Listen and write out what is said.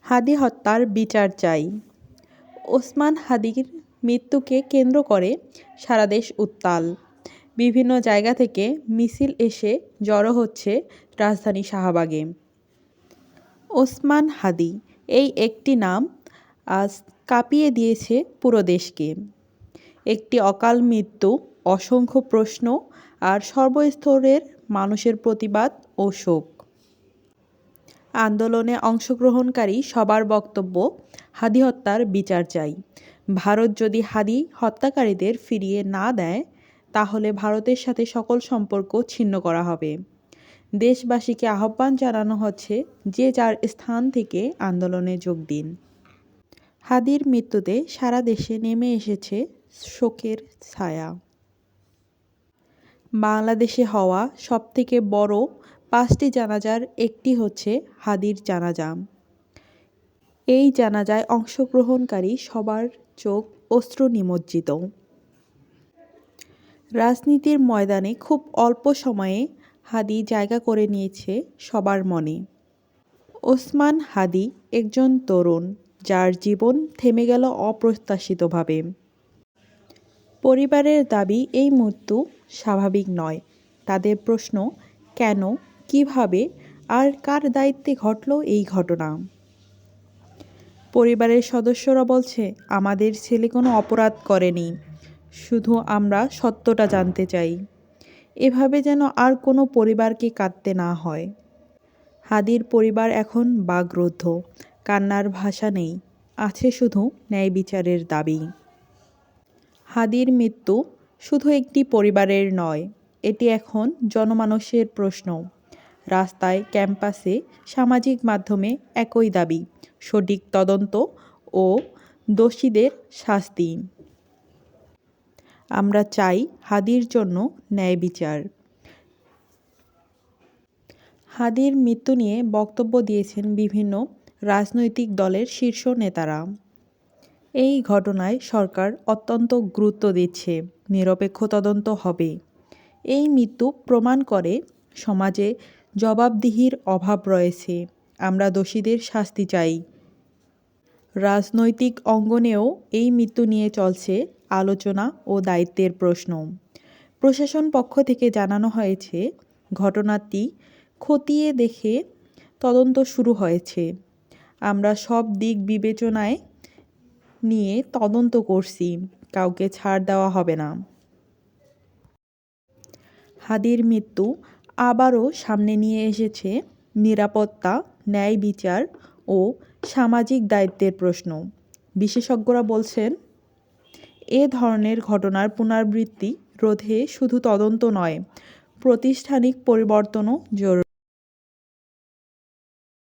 হাদি হত্যার বিচার চাই। ওসমান হাদির মৃত্যুকে কেন্দ্র করে সারা দেশ উত্তাল। বিভিন্ন জায়গা থেকে মিছিল এসে জড়ো হচ্ছে রাজধানী শাহবাগে। ওসমান হাদি, এই একটি নাম আজ কাঁপিয়ে দিয়েছে পুরো দেশকে। একটি অকাল মৃত্যু, অসংখ্য প্রশ্ন আর সর্বস্তরের মানুষের প্রতিবাদ ও শোক। আন্দোলনে অংশগ্রহণকারী সবার বক্তব্য, হাদি হত্যার বিচার চাই। ভারত যদি হাদি হত্যাকারীদের ফিরিয়ে না দেয়, তাহলে ভারতের সাথে সকল সম্পর্ক ছিন্ন করা হবে। দেশবাসীকে আহ্বান জানানো হচ্ছে, যে যার স্থান থেকে আন্দোলনে যোগ দিন। হাদির মৃত্যুতে সারা দেশে নেমে এসেছে শোকের ছায়া। বাংলাদেশে হওয়া সবথেকে বড় 5টি জানাজার একটি হচ্ছে হাদির জানাজা। এই জানাজায় অংশগ্রহণকারী সবার চোখ অশ্রু নিমজ্জিত। রাজনীতির ময়দানে খুব অল্প সময়ে হাদি জায়গা করে নিয়েছে সবার মনে। ওসমান হাদি একজন তরুণ, যার জীবন থেমে গেল অপ্রত্যাশিতভাবে। পরিবারের দাবি, এই মৃত্যু স্বাভাবিক নয়। তাদের প্রশ্ন, কেন, কিভাবে আর কার দায়িত্বে ঘটল এই ঘটনা? পরিবারের সদস্যরা বলছে, আমাদের ছেলে কোনো অপরাধ করেনি, শুধু আমরা সত্যটা জানতে চাই। এভাবে যেন আর কোনো পরিবারকে কাঁদতে না হয়। হাদির পরিবার এখন বাকরুদ্ধ, কান্নার ভাষা নেই, আছে শুধু ন্যায় বিচারের দাবি। হাদির মৃত্যু শুধু একটি পরিবারের নয়, এটি এখন জনমানসের প্রশ্ন। রাস্তায়, ক্যাম্পাসে, সামাজিক মাধ্যমে একই দাবি, সঠিক তদন্ত ও দোষীদের শাস্তি। আমরা চাই হাদির জন্য ন্যায় বিচার। হাদির মৃত্যু নিয়ে বক্তব্য দিয়েছেন বিভিন্ন রাজনৈতিক দলের শীর্ষ নেতারা। এই ঘটনায় সরকার অত্যন্ত গুরুত্ব দিচ্ছে, নিরপেক্ষ তদন্ত হবে। এই মৃত্যু প্রমাণ করে সমাজে জবাবদিহির অভাব রয়েছে। আমরা দোষীদের শাস্তি চাই। রাজনৈতিক অঙ্গনেও এই মৃত্যু নিয়ে চলছে আলোচনা ও দায়িত্বের প্রশ্ন। প্রশাসন পক্ষ থেকে জানানো হয়েছে, ঘটনাটি খতিয়ে দেখে তদন্ত শুরু হয়েছে। আমরা সব দিক বিবেচনায় নিয়ে তদন্ত করছি, কাউকে ছাড় দেওয়া হবে না। হাদির মৃত্যু আবারও সামনে নিয়ে এসেছে নিরাপত্তা, ন্যায় বিচার ও সামাজিক দায়িত্বের প্রশ্ন। বিশেষজ্ঞরা বলছেন, এ ধরনের ঘটনার পুনরাবৃত্তি রোধে শুধু তদন্ত নয়, প্রাতিষ্ঠানিক পরিবর্তনও জরুরি।